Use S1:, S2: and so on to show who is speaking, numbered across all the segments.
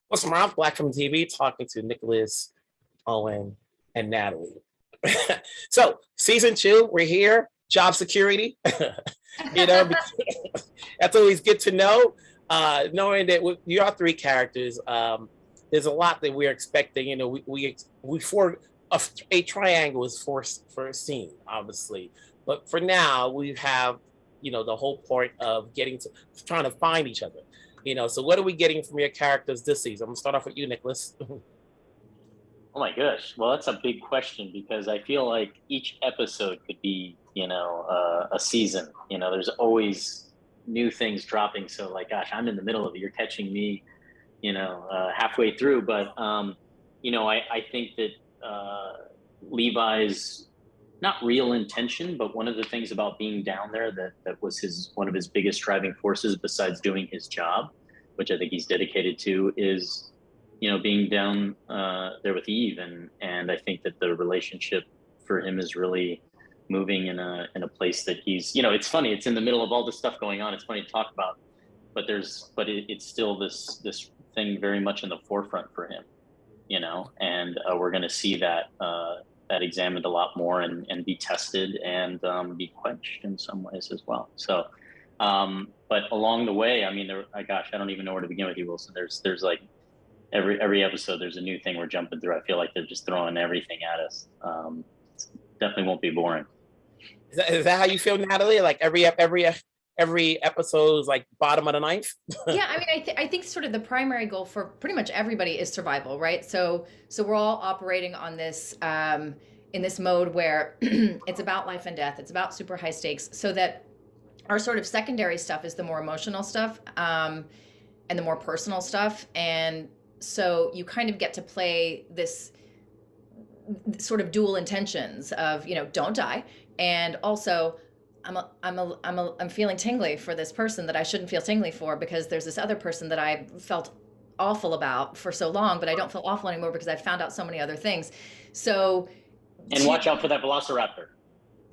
S1: What's Rob Black from TV talking to Nicholas, Owen, and Natalie. So season 2, we're here. Job security. you know, that's always good to know. Knowing that you are 3 characters, there's a lot that we're expecting. You know, we for a triangle is for a scene, obviously, but for now we have the whole point of trying to find each other. So what are we getting from your characters this season? I'm gonna start off with you, Nicholas.
S2: Oh my gosh. Well, that's a big question because I feel like each episode could be, a season. There's always new things dropping. So, like, gosh, I'm in the middle of it. You're catching me, halfway through. But, I think that Levi's not real intention, but one of the things about being down there that was one of his biggest driving forces besides doing his job, which I think he's dedicated to, is being down there with Eve, and I think that the relationship for him is really moving in a place that he's it's funny, it's in the middle of all this stuff going on, it's funny to talk about, but it's still this thing very much in the forefront for him, and we're going to see that examined a lot more and be tested and be quenched in some ways as well. So but along the way, I mean, I don't even know where to begin with you, Wilson. There's like every episode there's a new thing we're jumping through. I feel like they're just throwing everything at us. Definitely won't be boring.
S1: Is that how you feel, Natalie? Like every episode is like bottom of the ninth?
S3: Yeah, I mean, I think sort of the primary goal for pretty much everybody is survival, right? So we're all operating on this in this mode where it's about life and death. It's about super high stakes, so that our sort of secondary stuff is the more emotional stuff and the more personal stuff. And so you kind of get to play this sort of dual intentions of, don't die, and also I'm feeling tingly for this person that I shouldn't feel tingly for, because there's this other person that I felt awful about for so long, but I don't feel awful anymore because I found out so many other things. So,
S2: and watch out for that velociraptor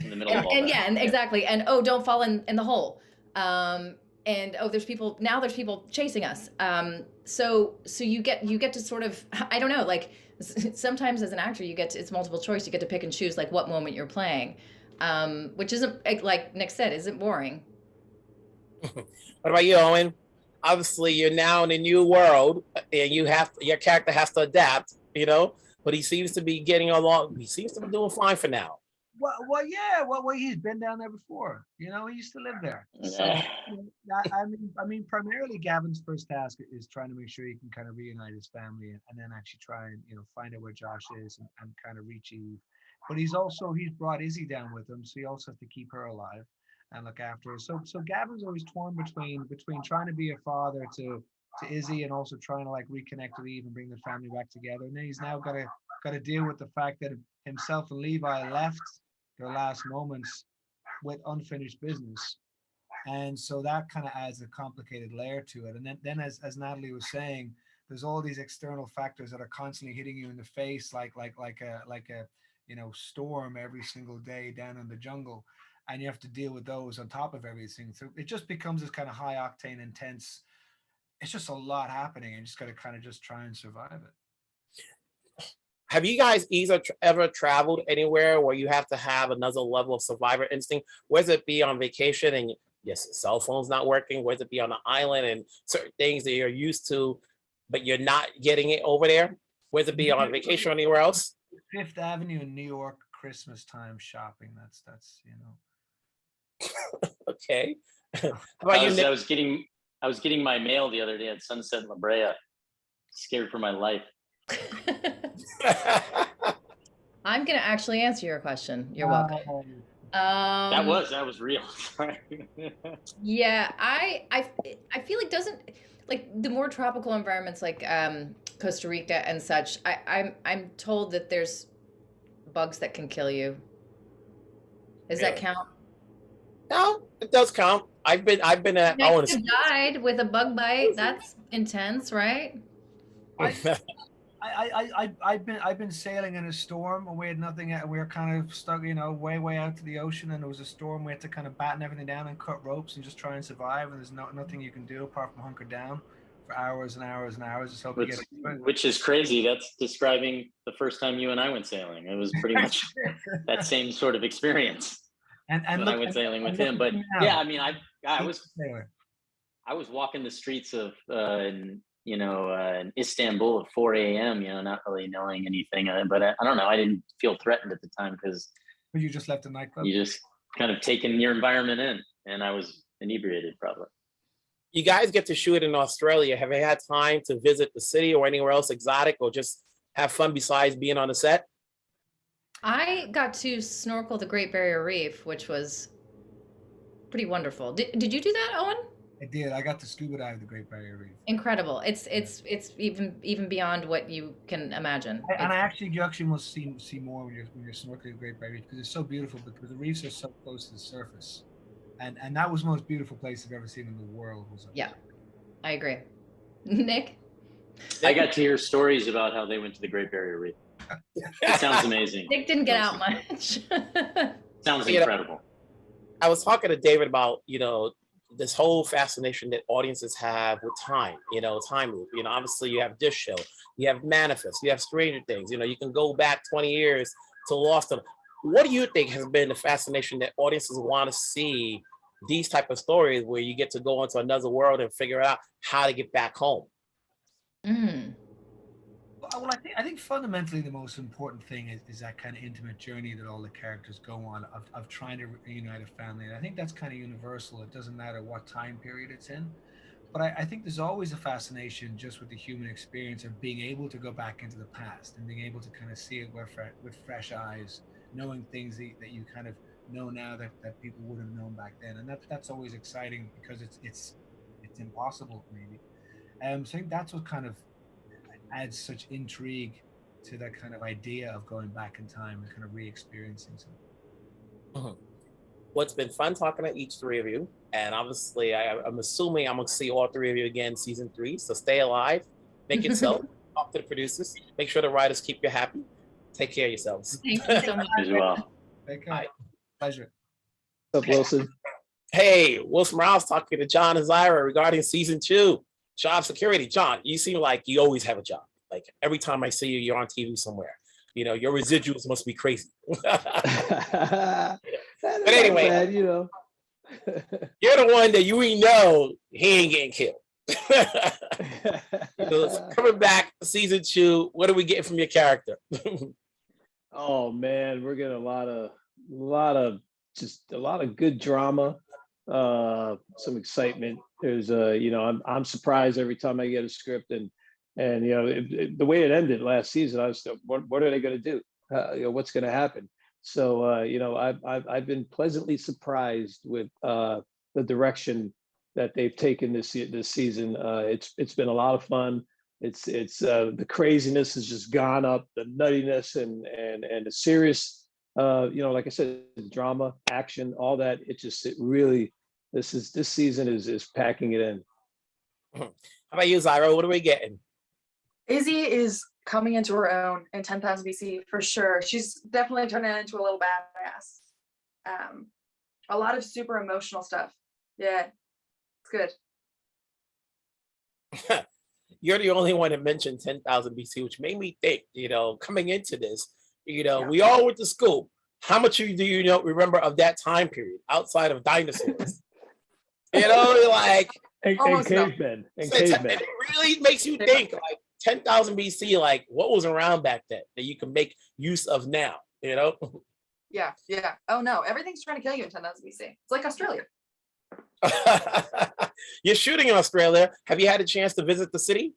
S2: in the middle of all that.
S3: Yeah, and exactly. And don't fall in the hole. And there's people chasing us. So you get to sort of, I don't know, like sometimes as an actor it's multiple choice. You get to pick and choose like what moment you're playing, which isn't, like Nick said, isn't boring.
S1: What about you, Owen? Obviously you're now in a new world and your character has to adapt, but he seems to be getting along. He seems to be doing fine for now.
S4: Well, yeah. Well, he's been down there before. He used to live there. So, I mean, primarily Gavin's first task is trying to make sure he can kind of reunite his family, and then actually try and find out where Josh is and kind of reach Eve. But he's brought Izzy down with him, so he also has to keep her alive and look after her. So Gavin's always torn between trying to be a father to Izzy and also trying to like reconnect with Eve and bring the family back together. And then he's now got to deal with the fact that himself and Levi left their last moments with unfinished business, and so that kind of adds a complicated layer to it. And then as Natalie was saying, there's all these external factors that are constantly hitting you in the face, like a storm every single day down in the jungle, and you have to deal with those on top of everything. So it just becomes this kind of high octane, intense. It's just a lot happening, and you just got to kind of just try and survive it.
S1: Have you guys ever traveled anywhere where you have to have another level of survivor instinct? Whether it be on vacation and yes, cell phone's not working, whether it be on an island and certain things that you're used to, but you're not getting it over there, whether it be on vacation or anywhere else?
S4: Fifth Avenue in New York, Christmas time shopping. That's
S1: Okay. How about you, Nick?
S2: I was getting my mail the other day at Sunset in La Brea. Scared for my life.
S3: I'm gonna actually answer your question. You're welcome.
S2: That was real.
S3: Yeah, I feel like the more tropical environments like Costa Rica and such, I'm told that there's bugs that can kill you. Does that count?
S1: No, it does count. I've been at
S3: Nick died with a bug bite. That's intense, right?
S4: I've been sailing in a storm and we had nothing, and we were kind of stuck, way out to the ocean, and there was a storm. We had to kind of batten everything down and cut ropes and just try and survive. And there's nothing you can do apart from hunker down for hours and hours and hours. Just hope you get it.
S2: Which is crazy. That's describing the first time you and I went sailing. It was pretty much that same sort of experience.
S4: And
S2: when I went sailing with him. But yeah, I mean, I was walking the streets of in Istanbul at 4 a.m. Not really knowing anything. But I don't know. I didn't feel threatened at the time because
S4: you just left the nightclub.
S2: You just kind of taken your environment in, and I was inebriated probably.
S1: You guys get to shoot in Australia. Have you had time to visit the city or anywhere else exotic, or just have fun besides being on the set?
S3: I got to snorkel the Great Barrier Reef, which was pretty wonderful. Did you do that, Owen?
S4: I did. I got to scuba dive the Great Barrier Reef.
S3: Incredible. It's even beyond what you can imagine.
S4: You actually must see more when you're snorkeling the Great Barrier Reef, because it's so beautiful, because the reefs are so close to the surface. And that was the most beautiful place I've ever seen in the world.
S3: Yeah, I agree. Nick?
S2: I got to hear stories about how they went to the Great Barrier Reef. It sounds amazing.
S3: Nick didn't get out much.
S2: Sounds incredible.
S1: I was talking to David about, this whole fascination that audiences have with time, time loop. Obviously you have Dish Show, you have Manifest, you have Stranger Things, you can go back 20 years to Lost. What do you think has been the fascination that audiences want to see these type of stories where you get to go into another world and figure out how to get back home?
S4: Well, I think fundamentally the most important thing is that kind of intimate journey that all the characters go on of trying to reunite a family. And I think that's kind of universal. It doesn't matter what time period it's in. But I think there's always a fascination just with the human experience of being able to go back into the past and being able to kind of see it with fresh eyes, knowing things that you kind of know now that people would have known back then. And that's always exciting because it's impossible maybe. So I think that's what kind of adds such intrigue to that kind of idea of going back in time and kind of re-experiencing something.
S1: Well, it's been fun talking to each three of you. And obviously, I'm assuming I'm going to see all three of you again season 3. So stay alive, make it so. Talk to the producers. Make sure the writers keep you happy. Take care of yourselves.
S3: Thank you so much.
S2: As well.
S4: Take care. Pleasure.
S5: What's up, Wilson?
S1: Hey, Wilson Morales talking to Jon and Zyra regarding season 2. Job security. Jon, you seem like you always have a job. Like every time I see you, you're on TV somewhere. Your residuals must be crazy. But anyway,
S5: bad,
S1: you're the one that we know he ain't getting killed. Coming back season 2, what are we getting from your character?
S5: Oh man, we're getting a lot of good drama, some excitement. There's I'm surprised every time I get a script, and the way it ended last season, I was still, what are they going to do? What's going to happen? So I've been pleasantly surprised with the direction that they've taken this season. It's been a lot of fun. It's the craziness has just gone up, the nuttiness and the serious, like I said, drama, action, all that. This season is packing it in.
S1: How about you, Zyra? What are we getting?
S6: Izzy is coming into her own in 10,000 BC for sure. She's definitely turning into a little badass. A lot of super emotional stuff. Yeah, it's good.
S1: You're the only one that mentioned 10,000 BC, which made me think, coming into this, we all went to school. How much do you remember of that time period outside of dinosaurs? And
S5: cavemen. And cavemen.
S1: It really makes you think, like 10,000 BC, like what was around back then that you can make use of now,
S6: Yeah. Oh no, everything's trying to kill you in 10,000 BC. It's like Australia.
S1: You're shooting in Australia. Have you had a chance to visit the city?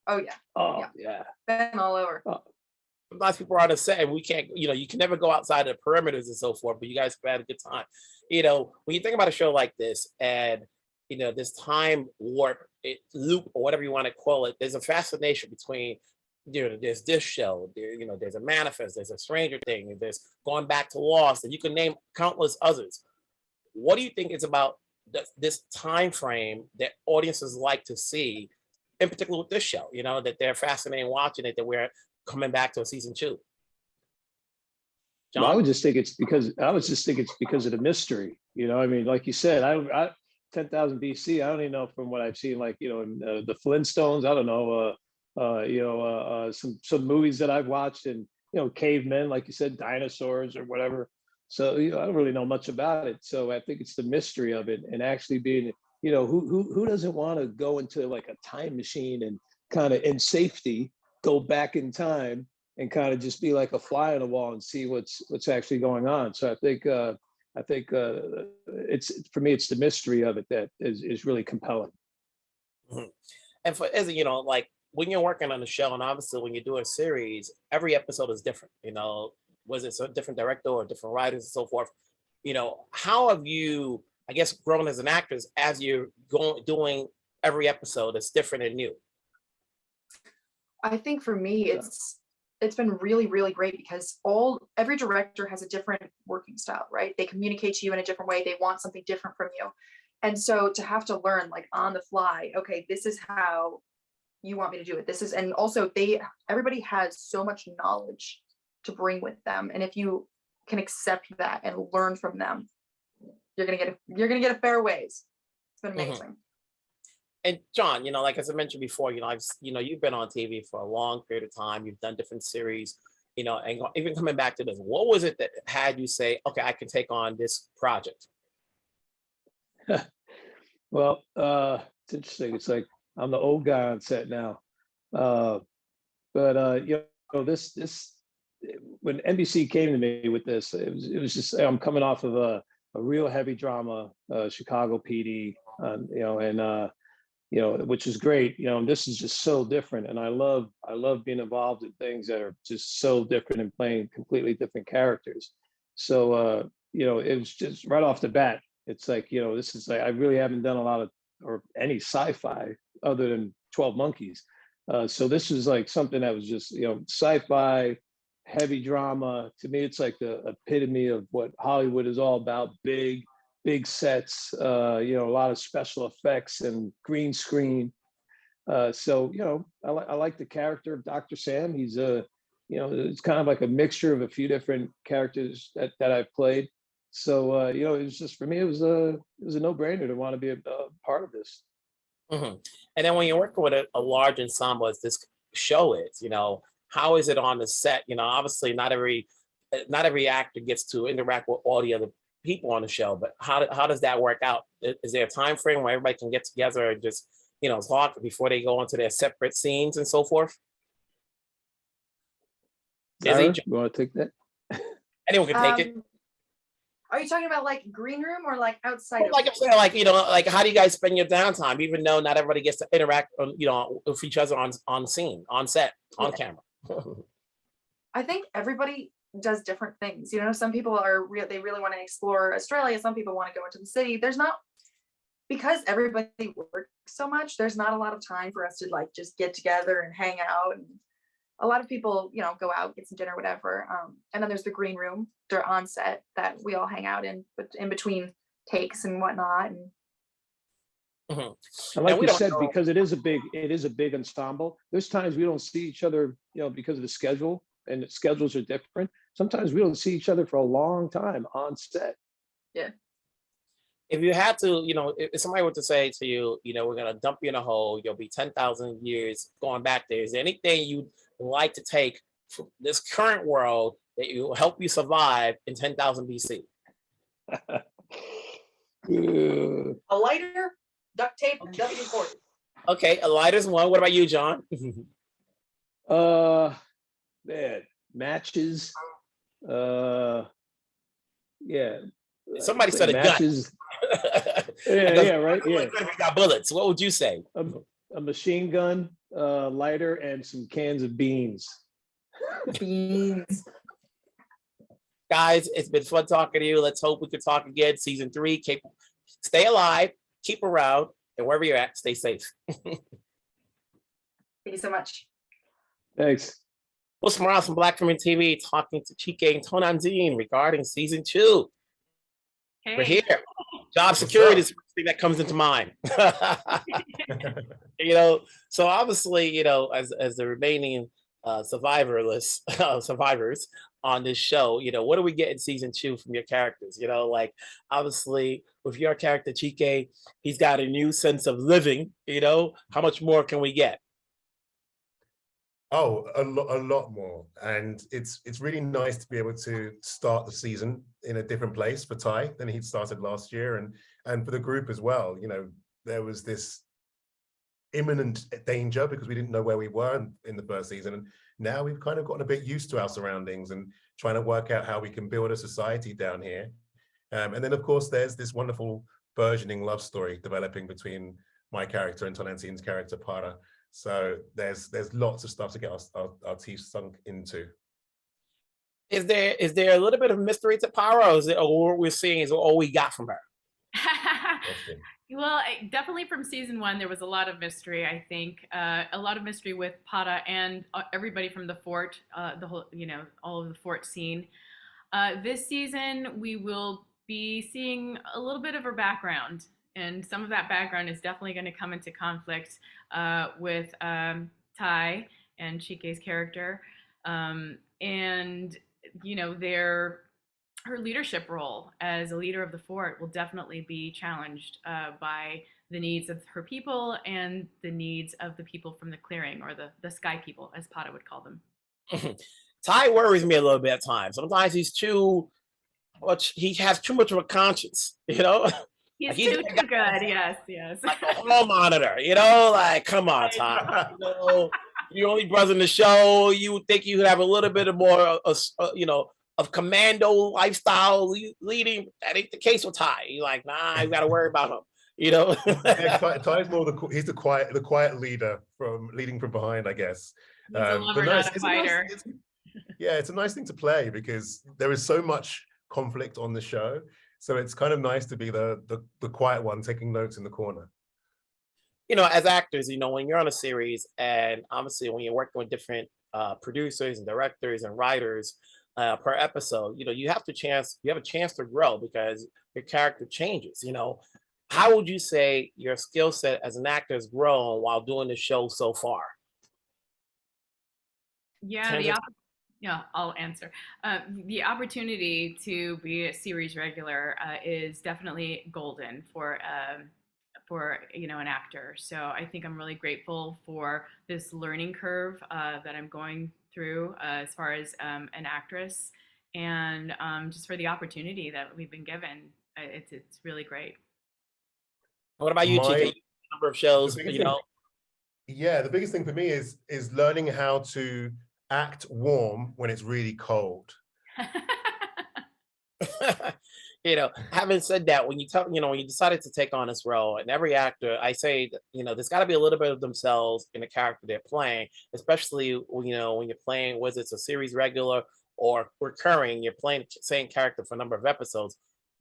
S6: Oh yeah.
S5: Oh yeah.
S6: Been all over.
S1: Lots of people are on the set and we can't, you can never go outside of the perimeters and so forth, but you guys have had a good time. When you think about a show like this and, this time warp loop or whatever you want to call it, there's a fascination between, there's this show, there's a Manifest, there's a Stranger Thing, there's going back to Lost, and you can name countless others. What do you think is about this time frame that audiences like to see, in particular with this show, that they're fascinated watching it, that we're coming back to a season 2? Jon?
S5: Well, I would just think it's because of the mystery. Like you said, 10,000 BC. I don't even know from what I've seen, like, in the Flintstones. I don't know, some movies that I've watched, and cavemen, like you said, dinosaurs or whatever. So I don't really know much about it. So I think it's the mystery of it, and actually being, who doesn't want to go into like a time machine and kind of in safety go back in time and kind of just be like a fly on the wall and see what's actually going on. So I think it's, for me, it's the mystery of it that is really compelling.
S1: Mhm. And for Izzy, like when you're working on the show, and obviously when you do a series, every episode is different. Was it a different director or different writers and so forth? How have you, I guess, grown as an actress as you're doing every episode that's different and new?
S6: I think for me, it's been really, really great because every director has a different working style, right? They communicate to you in a different way. They want something different from you. And so to have to learn like on the fly, okay, this is how you want me to do it. And also everybody has so much knowledge to bring with them. And if you can accept that and learn from them, you're going to get a fair ways. It's been amazing.
S1: Mm-hmm. And Jon, like as I mentioned before, you've been on TV for a long period of time. You've done different series, and even coming back to this, what was it that had you say, okay, I can take on this project?
S5: Well, it's interesting. It's like I'm the old guy on set now, but this when NBC came to me with this, it was just, I'm coming off of a real heavy drama, Chicago PD, which is great. This is just so different, and I love being involved in things that are just so different and playing completely different characters. So it was just right off the bat. It's like, this is like, I really haven't done a lot of or any sci-fi other than 12 Monkeys. So this was like something that was just, sci-fi, heavy drama. To me, it's like the epitome of what Hollywood is all about. Big sets, a lot of special effects and green screen. So I like the character of Dr. Sam. He's it's kind of like a mixture of a few different characters that I've played. So it was just, for me, it was a no-brainer to want to be a part of this.
S1: Mm-hmm. And then when you're working with a large ensemble as this show is, how is it on the set? Obviously not every actor gets to interact with all the other people on the show, but how does that work out? Is there a time frame where everybody can get together and just talk before they go into their separate scenes and so forth?
S5: Zyra, you want to take that?
S1: Anyone can take it.
S6: Are you talking about like green room or like outside?
S1: Like I'm saying, like how do you guys spend your downtime, even though not everybody gets to interact, with each other on scene, on set, on camera?
S6: I think everybody does different things. Some people they really want to explore Australia. Some people want to go into the city. Because everybody works so much, there's not a lot of time for us to like just get together and hang out. And a lot of people, go out, get some dinner, whatever. And then there's the green room. They're on set that we all hang out in between takes and whatnot. And
S5: mm-hmm. And like you said, because it is a big ensemble. There's times we don't see each other, because of the schedule, and the schedules are different. Sometimes we don't see each other for a long time on set.
S6: Yeah.
S1: If you had to, if somebody were to say to you, we're going to dump you in a hole, you'll be 10,000 years going back there. Is there anything you'd like to take from this current world that will help you survive in 10,000 BC?
S6: A lighter, duct tape, and WD-40.
S1: Okay, a lighter's one. What about you, Jon?
S5: Man, matches. Yeah.
S1: Somebody said
S5: matches.
S1: Gun.
S5: yeah, right. Yeah.
S1: We got bullets. What would you say?
S5: A machine gun, lighter, and some cans of beans.
S6: Beans.
S1: Guys, it's been fun talking to you. Let's hope we can talk again. Season 3. Stay alive, keep around, and wherever you're at, stay safe.
S6: Thank you so much.
S5: Thanks.
S1: Well, tomorrow from Black Women TV, talking to Chiké and Tonantzin regarding season 2. Hey. We're here. Job security is the first thing that comes into mind. So obviously, as the remaining survivorless survivors on this show. What do we get in season 2 from your characters? Like obviously with your character Chiké, he's got a new sense of living. How much more can we get?
S7: Oh, a lot more. And it's really nice to be able to start the season in a different place for Ty than he'd started last year, and for the group as well. There was this imminent danger because we didn't know where we were in the first season, and now we've kind of gotten a bit used to our surroundings and trying to work out how we can build a society down here. And then of course there's this wonderful burgeoning love story developing between my character and Tonantzin's character Para. So there's lots of stuff to get our teeth sunk into.
S1: Is there a little bit of mystery to Para, or is it what we're seeing is all we got from her?
S8: Well, definitely from season 1, there was a lot of mystery. I think a lot of mystery with Para and everybody from the fort, the whole, all of the fort scene. This season, we will be seeing a little bit of her background, and some of that background is definitely going to come into conflict with Ty and Chiké's character, and her leadership role as a leader of the fort will definitely be challenged by the needs of her people and the needs of the people from the clearing, or the sky people, as Para would call them.
S1: Ty worries me a little bit at times. Sometimes he has too much of a conscience,
S8: He's
S1: like
S8: too good, yes.
S1: Like a hall monitor, like, come on, Ty. You're only brother in the show. You would think you would have a little bit of more, of commando lifestyle leading. That ain't the case with Ty. You're like, nah, you got to worry about him.
S7: Yeah, Ty's more he's the quiet leader leading from behind, I guess.
S8: He's a lover, not a fighter.
S7: It's a nice thing to play because there is so much conflict on the show. So it's kind of nice to be the quiet one taking notes in the corner.
S1: As actors, when you're on a series, and obviously when you're working with different producers and directors and writers per episode, you have a chance to grow because your character changes. How would you say your skill set as an actor has grown while doing the show so far?
S8: I'll answer. The opportunity to be a series regular is definitely golden for an actor. So I think I'm really grateful for this learning curve that I'm going through as far as an actress, and just for the opportunity that we've been given. It's really great.
S1: What about you, Chiké? Number of shows,
S7: Yeah, the biggest thing for me is learning how to act warm when it's really cold.
S1: Having said that, when you decided to take on this role, and every actor, I say, there's got to be a little bit of themselves in the character they're playing, especially when you're playing, whether it's a series regular or recurring, you're playing the same character for a number of episodes.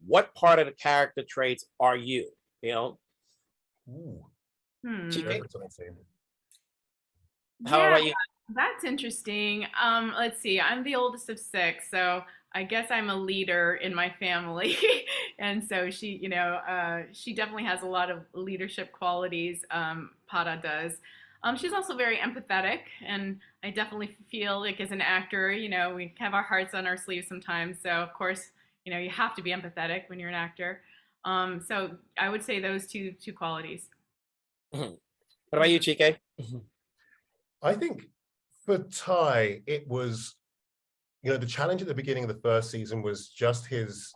S1: What part of the character traits are you? Chiké? How about you?
S8: That's interesting. Let's see. I'm the oldest of 6, so I guess I'm a leader in my family, and so she definitely has a lot of leadership qualities. Para does. She's also very empathetic, and I definitely feel like as an actor, we have our hearts on our sleeves sometimes. So of course, you have to be empathetic when you're an actor. So I would say those two qualities.
S1: What about you, Chiké?
S7: I think for Ty, it was, the challenge at the beginning of the first season was just his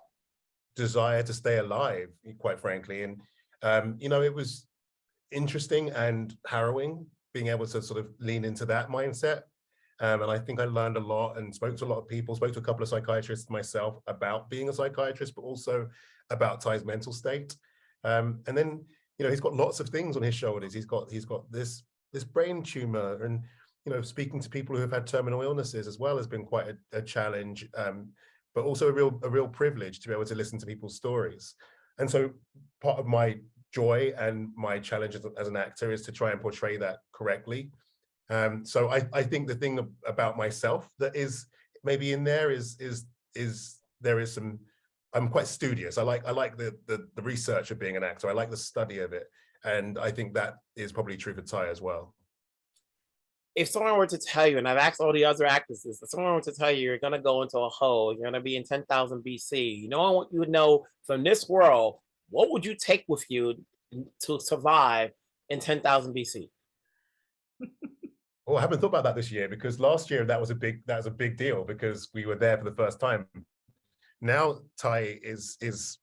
S7: desire to stay alive, quite frankly. And, it was interesting and harrowing being able to sort of lean into that mindset. And I think I learned a lot and spoke to a lot of people, spoke to a couple of psychiatrists myself about being a psychiatrist, but also about Ty's mental state. And then, he's got lots of things on his shoulders. He's got this brain tumor, and, speaking to people who have had terminal illnesses as well has been quite a challenge, but also a real privilege to be able to listen to people's stories. And so part of my joy and my challenge as an actor is to try and portray that correctly. So I think the thing about myself that is maybe in there is there is some, I'm quite studious. I like the research of being an actor. I like the study of it. And I think that is probably true for Ty as well.
S1: if someone were to tell you, and I've asked all the other actresses, if someone were to tell you you're gonna go into a hole, you're gonna be in 10,000 BC, you know, I want you to know from this world, what would you take with you to survive in 10,000 BC?
S7: Oh, I haven't thought about that this year, because last year that was a big deal because we were there for the first time. Now Tai is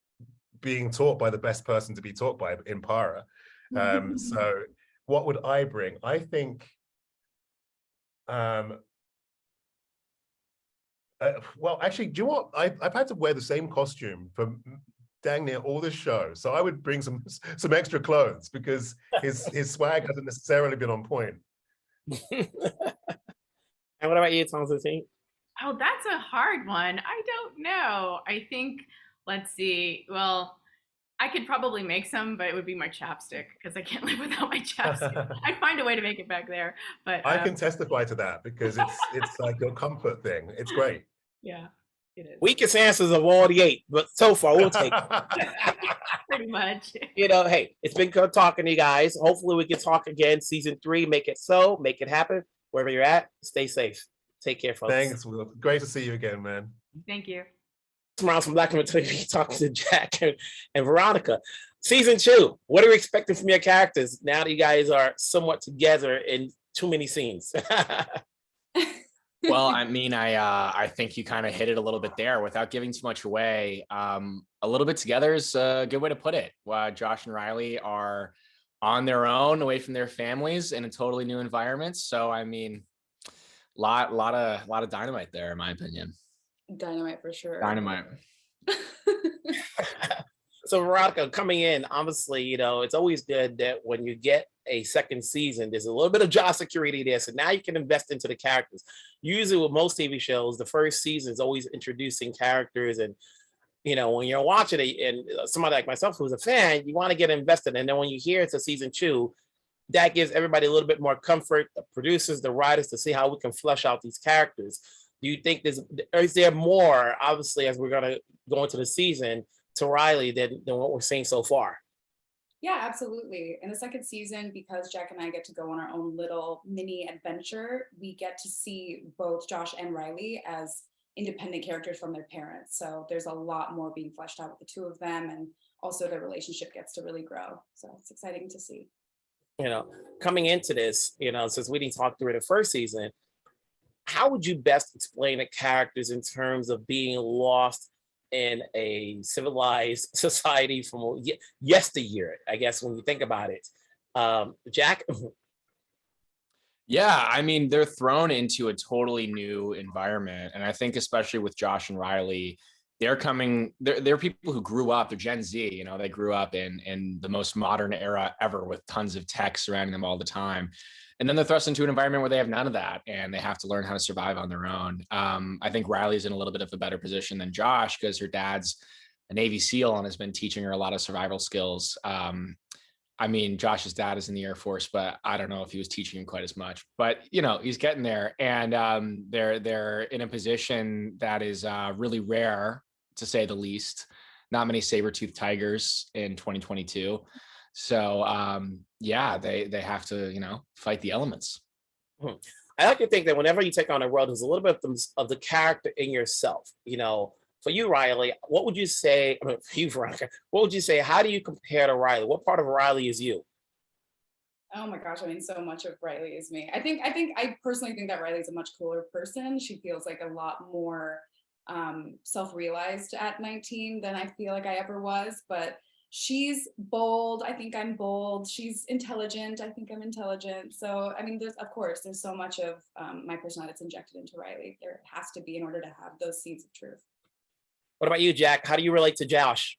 S7: being taught by the best person to be taught by in Para. So what would I bring? I think well, actually, do you know what? I've had to wear the same costume for dang near all the show, so I would bring some extra clothes because his swag hasn't necessarily been on point.
S1: And what about you, Tonantzin?
S8: Oh, that's a hard one. I don't know. I think, let's see. Well, I could probably make some, but it would be my chapstick because I can't live without my chapstick. I'd find a way to make it back there. But
S7: I can testify to that because it's like your comfort thing. It's great.
S8: Yeah, it is.
S1: Weakest answers of all the 8, but so far we'll take it.
S8: Pretty much.
S1: You know, hey, it's been good talking to you guys. Hopefully we can talk again season 3. Make it happen. Wherever you're at, stay safe. Take care, folks.
S7: Thanks, Will. Great to see you again, man.
S8: Thank you.
S1: Rounds from Black Women TV talking to Jack and Veronica. Season 2, what are you expecting from your characters now that you guys are somewhat together in too many scenes?
S9: Well, I mean, I think you kind of hit it a little bit there without giving too much away. A little bit together is a good way to put it. Josh and Riley are on their own, away from their families, in a totally new environment. So, I mean, lot of dynamite there, in my opinion.
S6: Dynamite for sure.
S9: Dynamite.
S1: So Veronica, coming in, obviously, you know, it's always good that when you get a second season, there's a little bit of job security there. So now you can invest into the characters. Usually with most TV shows, the first season is always introducing characters. And, you know, when you're watching it, and somebody like myself who's a fan, you want to get invested. And then when you hear it's a season 2, that gives everybody a little bit more comfort, the producers, the writers, to see how we can flesh out these characters. Do you think is there more, obviously, as we're going to go into the season, to Riley than what we're seeing so far?
S10: Yeah, absolutely. In the second season, because Jack and I get to go on our own little mini adventure, we get to see both Josh and Riley as independent characters from their parents. So there's a lot more being fleshed out with the two of them, and also their relationship gets to really grow. So it's exciting to see.
S1: You know, coming into this, you know, since we didn't talk through the first season, how would you best explain the characters in terms of being lost in a civilized society from yesteryear, I guess, when you think about it? Jack?
S9: Yeah, I mean, they're thrown into a totally new environment. And I think especially with Josh and Riley, they're people who grew up, they're Gen Z, you know, they grew up in the most modern era ever with tons of tech surrounding them all the time. And then they're thrust into an environment where they have none of that and they have to learn how to survive on their own. I think Riley's in a little bit of a better position than Josh because her dad's a Navy SEAL and has been teaching her a lot of survival skills. I mean, Josh's dad is in the Air Force, but I don't know if he was teaching him quite as much. But, you know, he's getting there. And they're in a position that is really rare, to say the least. Not many saber-toothed tigers in 2022. So, yeah, they have to, you know, fight the elements.
S1: I like to think that whenever you take on a role, there's a little bit of the character in yourself. You know, for you, Riley, what would you say? I mean, for you, Veronica, what would you say? How do you compare to Riley? What part of Riley is you?
S10: Oh my gosh, I mean, so much of Riley is me. I personally think that Riley's a much cooler person. She feels like a lot more self-realized at 19 than I feel like I ever was, but she's bold. I think I'm bold. She's intelligent. I think I'm intelligent. So, I mean, there's so much of my personality that's injected into Riley. There has to be in order to have those seeds of truth.
S1: What about you, Jack? How do you relate to Josh?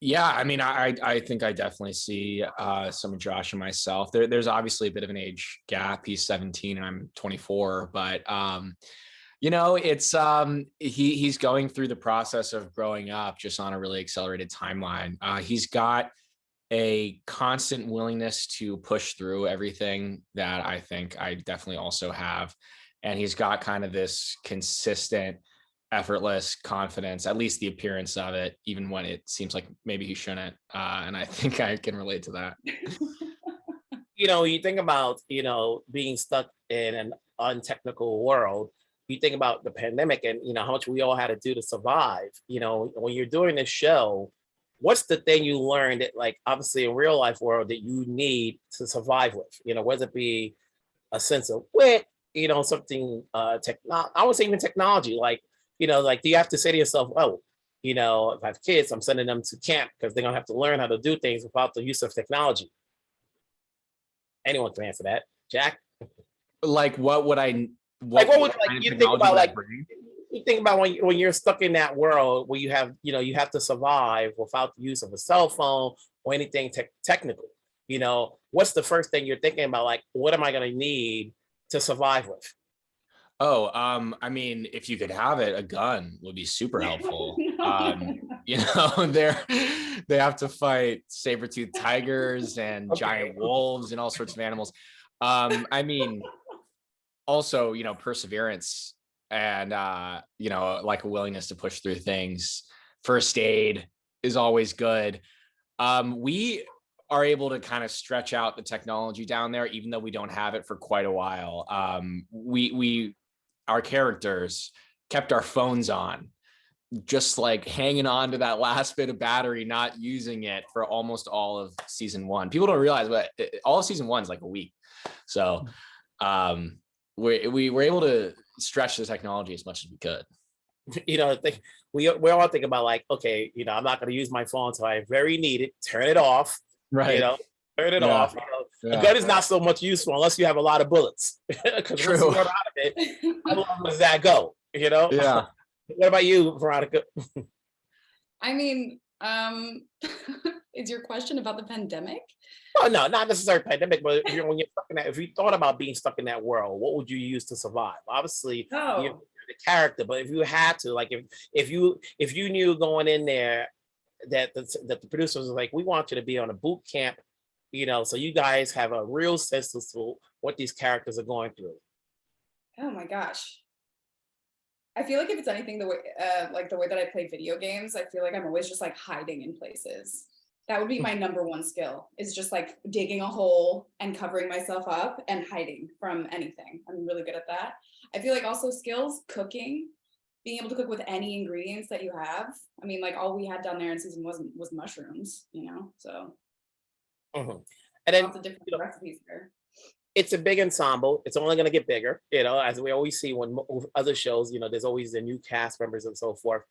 S9: Yeah, I mean, I think I definitely see some of Josh and myself. There's obviously a bit of an age gap. He's 17 and I'm 24, but you know, it's he's going through the process of growing up just on a really accelerated timeline. He's got a constant willingness to push through everything that I think I definitely also have. And he's got kind of this consistent, effortless confidence, at least the appearance of it, even when it seems like maybe he shouldn't. And I think I can relate to that.
S1: you think about, being stuck in an untechnical world. You think about the pandemic and, how much we all had to do to survive. When you're doing this show, what's the thing you learned that, like, obviously in real life world that you need to survive with? Whether it be a sense of wit, something, I would say even technology, like, like, do you have to say to yourself, oh, if I have kids, I'm sending them to camp because they're gonna have to learn how to do things without the use of technology. Anyone can answer that. Jack?
S9: Like, what would I?
S1: Like, what would, like,
S9: kind of
S1: you think
S9: technology
S1: about,
S9: would I
S1: like,
S9: bring?
S1: you think about when you're stuck in that world where you have to survive without the use of a cell phone or anything technical. What's the first thing you're thinking about? Like, what am I going to need to survive with?
S9: Oh, I mean, if you could have it, a gun would be super helpful. They have to fight saber-toothed tigers and giant wolves and all sorts of animals. I mean, also, perseverance and like a willingness to push through things. First aid is always good. We are able to kind of stretch out the technology down there, even though we don't have it for quite a while. Our characters kept our phones on, just like hanging on to that last bit of battery, not using it for almost all of season 1. People don't realize, but all of season 1 is like a week. So we were able to stretch the technology as much as we could.
S1: We all think about, like, okay, I'm not going to use my phone until I very need it. Turn it off.
S9: Right.
S1: Turn it off. A gun is not so much useful unless you have a lot of bullets. Because once you run out of it, how long does that go?
S9: Yeah.
S1: What about you, Veronica?
S10: I mean, is your question about the pandemic?
S1: Oh, no, not necessarily pandemic, but when you're stuck in that, if you thought about being stuck in that world, what would you use to survive? Obviously, you're the character, but if you had to, like, if you knew going in there that the producers was like, we want you to be on a boot camp, so you guys have a real sense as to what these characters are going through.
S10: Oh my gosh. I feel like if it's anything the way that I play video games, I feel like I'm always just like hiding in places. That would be my number one skill, is just like digging a hole and covering myself up and hiding from anything. I'm really good at that. I feel like also skills, cooking, being able to cook with any ingredients that you have. I mean, like, all we had down there in season was mushrooms, so.
S1: And then
S10: lots of different recipes there.
S1: It's a big ensemble. It's only going to get bigger, as we always see when other shows, there's always the new cast members and so forth.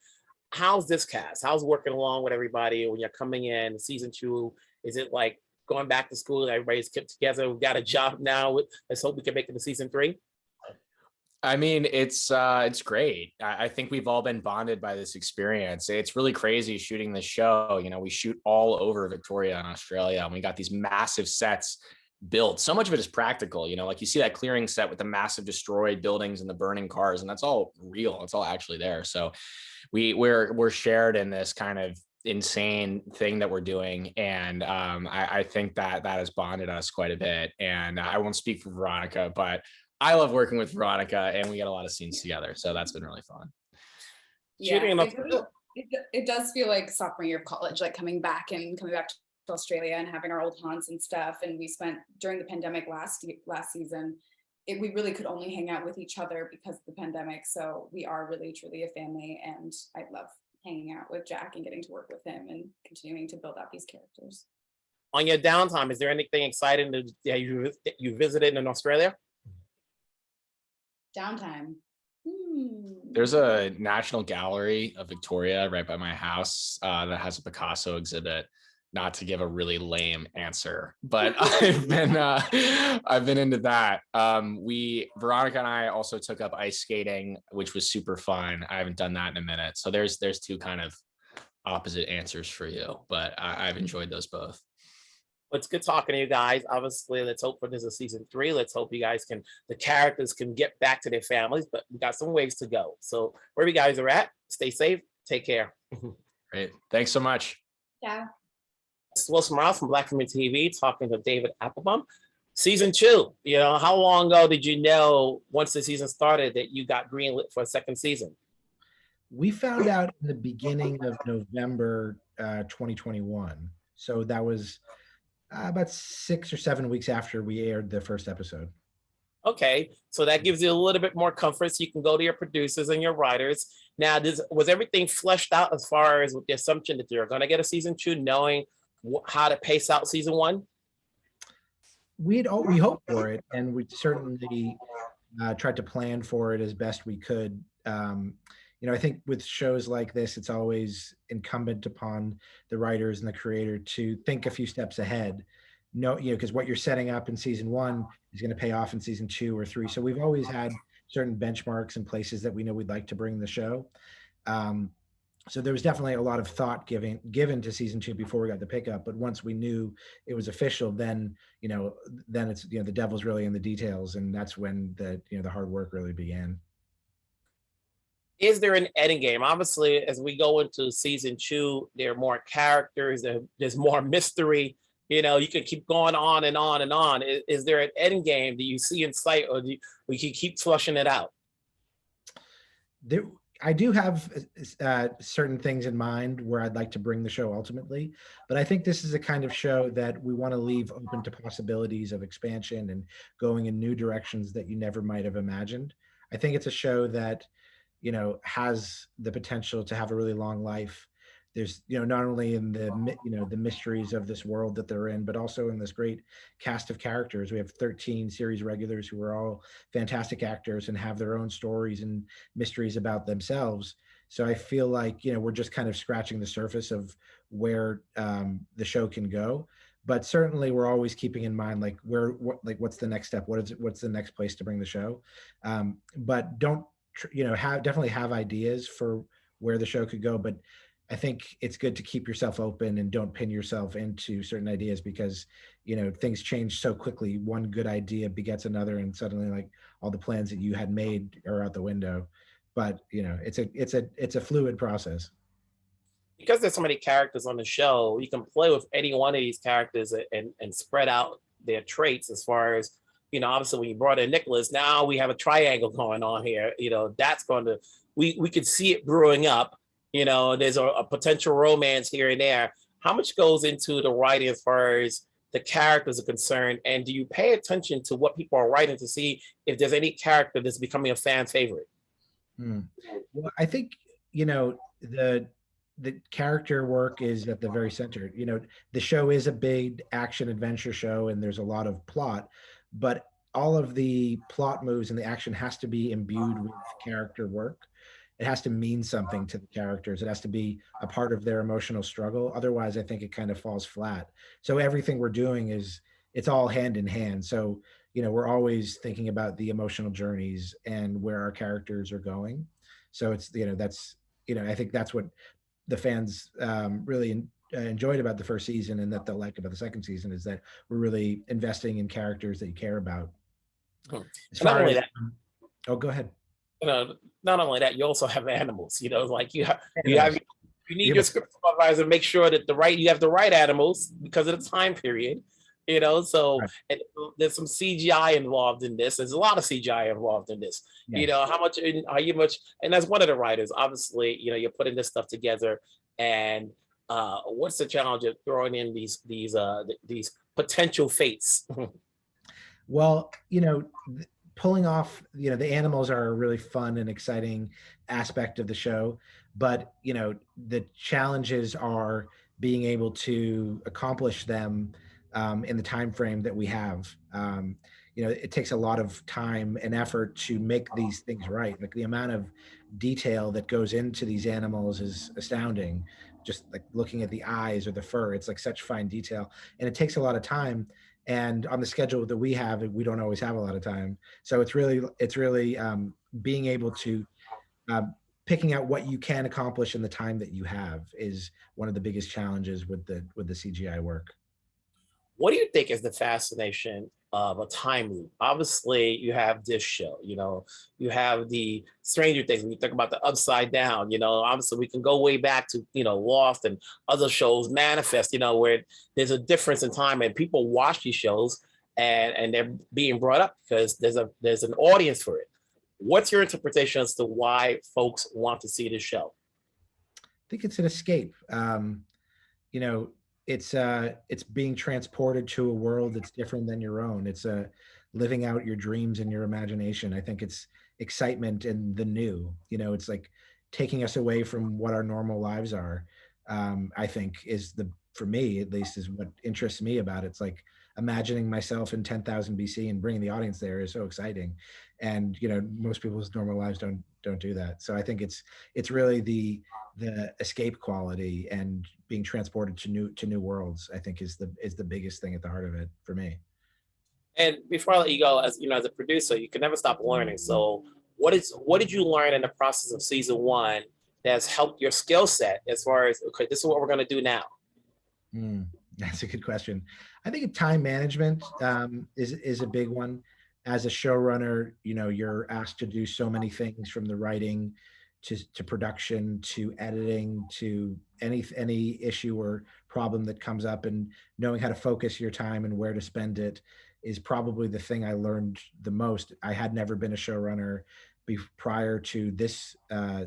S1: How's this cast? How's working along with everybody when you're coming in season 2? Is it like going back to school? Everybody's kept together. We've got a job now. Let's hope we can make it to season 3.
S9: I mean, it's great. I think we've all been bonded by this experience. It's really crazy shooting this show. We shoot all over Victoria and Australia, and we got these massive sets built. So much of it is practical, like you see that clearing set with the massive destroyed buildings and the burning cars, and that's all real. It's all actually there. So we're shared in this kind of insane thing that we're doing, and I think that has bonded us quite a bit. And I won't speak for Veronica, but I love working with Veronica, and we get a lot of scenes together, so that's been really fun.
S10: Yeah, it does feel like sophomore year of college, like coming back to Australia and having our old haunts and stuff. And we spent, during the pandemic last season, we really could only hang out with each other because of the pandemic. So we are really truly a family, and I love hanging out with Jack and getting to work with him and continuing to build out these characters.
S1: On your downtime, is there anything exciting that you visited in Australia?
S10: Downtime.
S9: There's a National Gallery of Victoria right by my house that has a Picasso exhibit. Not to give a really lame answer, but I've been into that. Veronica and I also took up ice skating, which was super fun. I haven't done that in a minute. So there's 2 kind of opposite answers for you, but I've enjoyed those both.
S1: Well, it's good talking to you guys. Obviously, let's hope for this is season 3. Let's hope you guys the characters can get back to their families, but we got some ways to go. So wherever you guys are at, stay safe. Take care.
S9: Great. Thanks so much.
S10: Yeah.
S1: It's Wilson Morales from Black Family TV talking to David Appelbaum. Season 2, how long ago did you know, once the season started, that you got greenlit for a second season?
S11: We found out in the beginning of November 2021. So that was About 6 or 7 weeks after we aired the first episode.
S1: Okay, so that gives you a little bit more comfort, so you can go to your producers and your writers. Now, was everything fleshed out as far as with the assumption that you're going to get a season 2, knowing how to pace out season 1?
S11: We hoped for it, and we certainly tried to plan for it as best we could. I think with shows like this, it's always incumbent upon the writers and the creator to think a few steps ahead. Because what you're setting up in season 1 is going to pay off in season 2 or 3. So we've always had certain benchmarks and places that we know we'd like to bring the show. So there was definitely a lot of thought given to season 2 before we got the pickup. But once we knew it was official, then it's the devil's really in the details, and that's when the hard work really began.
S1: Is there an ending game? Obviously, as we go into season 2, there are more characters, there's more mystery. You can keep going on and on and on. Is there an end game that you see in sight, or we can keep flushing it out?
S11: I do have certain things in mind where I'd like to bring the show ultimately, but I think this is a kind of show that we want to leave open to possibilities of expansion and going in new directions that you never might have imagined. I think it's a show that, has the potential to have a really long life. There's, not only in the mysteries of this world that they're in, but also in this great cast of characters. We have 13 series regulars who are all fantastic actors and have their own stories and mysteries about themselves. So I feel like, we're just kind of scratching the surface of where the show can go. But certainly we're always keeping in mind, what's the next step? What's the next place to bring the show? But don't, definitely have ideas for where the show could go. But I think it's good to keep yourself open and don't pin yourself into certain ideas, because, things change so quickly. One good idea begets another, and suddenly all the plans that you had made are out the window. But, it's a fluid process.
S1: Because there's so many characters on the show, you can play with any one of these characters and spread out their traits as far as, obviously when you brought in Nicholas, now we have a triangle going on here. That's going to, we could see it brewing up. There's a potential romance here and there. How much goes into the writing as far as the characters are concerned? And do you pay attention to what people are writing to see if there's any character that's becoming a fan favorite?
S11: Well, I think, the character work is at the very center. The show is a big action adventure show, and there's a lot of plot, but all of the plot moves and the action has to be imbued with character work. It has to mean something to the characters. It has to be a part of their emotional struggle. Otherwise, I think it kind of falls flat. So everything we're doing it's all hand in hand. So, we're always thinking about the emotional journeys and where our characters are going. So it's, I think that's what the fans really enjoyed about the first season, and that they'll like about the second season, is that we're really investing in characters that you care about. As far as, go ahead.
S1: Not only that, you also have animals. You need your script supervisor to make sure that you have the right animals because of the time period. So right. There's some CGI involved in this. There's a lot of CGI involved in this. Yes. And as one of the writers, obviously, you're putting this stuff together. And what's the challenge of throwing in these potential fates?
S11: Well, pulling off, the animals are a really fun and exciting aspect of the show, but the challenges are being able to accomplish them in the time frame that we have. It takes a lot of time and effort to make these things right. Like the amount of detail that goes into these animals is astounding. Just like looking at the eyes or the fur, it's like such fine detail, and it takes a lot of time. And on the schedule that we have, we don't always have a lot of time. So it's really being able to picking out what you can accomplish in the time that you have is one of the biggest challenges with the CGI work.
S1: What do you think is the fascination of a time loop? Obviously, you have this show, you have the Stranger Things. When you think about the Upside Down, obviously we can go way back to, Lost and other shows, Manifest, where there's a difference in time and people watch these shows and they're being brought up because there's an audience for it. What's your interpretation as to why folks want to see this show?
S11: I think it's an escape. it's being transported to a world that's different than your own. It's living out your dreams and your imagination. I think it's excitement in the new. You know, it's like taking us away from what our normal lives are. I think is for me at least, is what interests me about it. It's like imagining myself in 10,000 BC and bringing the audience there is so exciting. And you know, most people's normal lives don't do that. So I think it's really the escape quality and being transported to new worlds, I think is the biggest thing at the heart of it for me.
S1: And before I let you go, as you know, as a producer, you can never stop learning. So what did you learn in the process of season 1 that has helped your skill set as far as, okay, this is what we're going to do now?
S11: That's a good question. I think time management is a big one. As a showrunner, you know, you're asked to do so many things, from the writing to production to editing to any issue or problem that comes up, and knowing how to focus your time and where to spend it is probably the thing I learned the most. I had never been a showrunner prior to this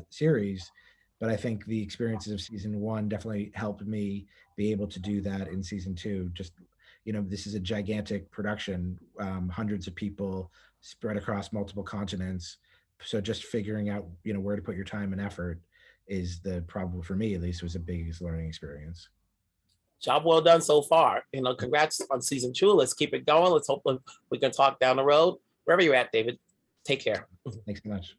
S11: series, but I think the experiences of season 1 definitely helped me be able to do that in season 2. Just, you know, this is a gigantic production, hundreds of people spread across multiple continents. So just figuring out, you know, where to put your time and effort is probably for me at least, was the biggest learning experience.
S1: Job well done so far. You know, congrats on season 2. Let's keep it going. Let's hope we can talk down the road. Wherever you're at, David, take care.
S11: Thanks so much.